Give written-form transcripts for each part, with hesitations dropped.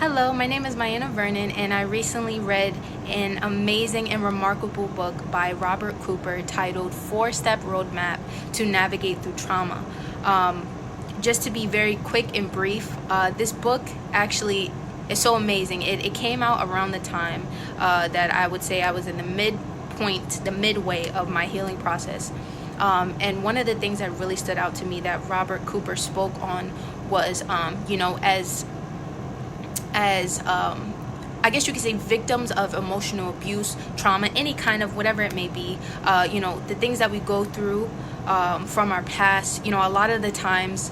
Hello, my name is Mayana Vernon, and I recently read an amazing and remarkable book by Robert Cooper titled Four-Step Roadmap to Navigate Through Trauma. Just to be very quick and brief, this book actually is so amazing. It came out around the time that I would say I was in the midway of my healing process. And one of the things that really stood out to me that Robert Cooper spoke on was, as I guess you could say victims of emotional abuse, trauma, any kind of whatever it may be, the things that we go through from our past, a lot of the times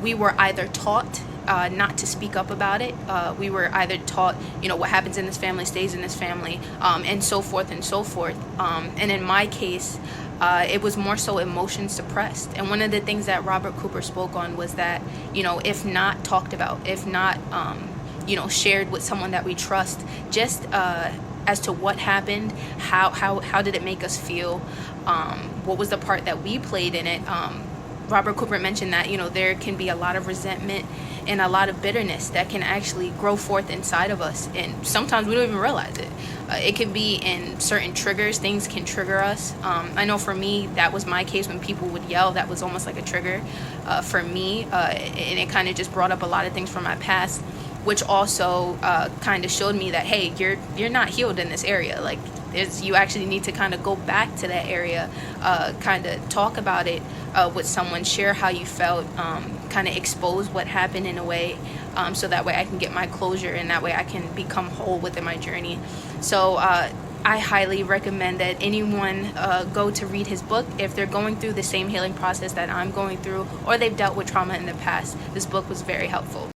we were either taught not to speak up about it. We were either taught, what happens in this family stays in this family, and so forth and so forth. And in my case, it was more so emotion suppressed. And one of the things that Robert Cooper spoke on was that, if not talked about, if not, shared with someone that we trust, just as to what happened, how did it make us feel, what was the part that we played in it. Robert Cooper mentioned that, there can be a lot of resentment and a lot of bitterness that can actually grow forth inside of us. And sometimes we don't even realize it. It can be in certain triggers. Things can trigger us. I know for me, that was my case when people would yell. That was almost like a trigger for me. And it kind of just brought up a lot of things from my past, which also kind of showed me that, hey, you're not healed in this area. Like, you actually need to kind of go back to that area, kind of talk about it with someone, share how you felt, kind of expose what happened in a way, so that way I can get my closure, and that way I can become whole within my journey. So I highly recommend that anyone go to read his book if they're going through the same healing process that I'm going through, or they've dealt with trauma in the past. This book was very helpful.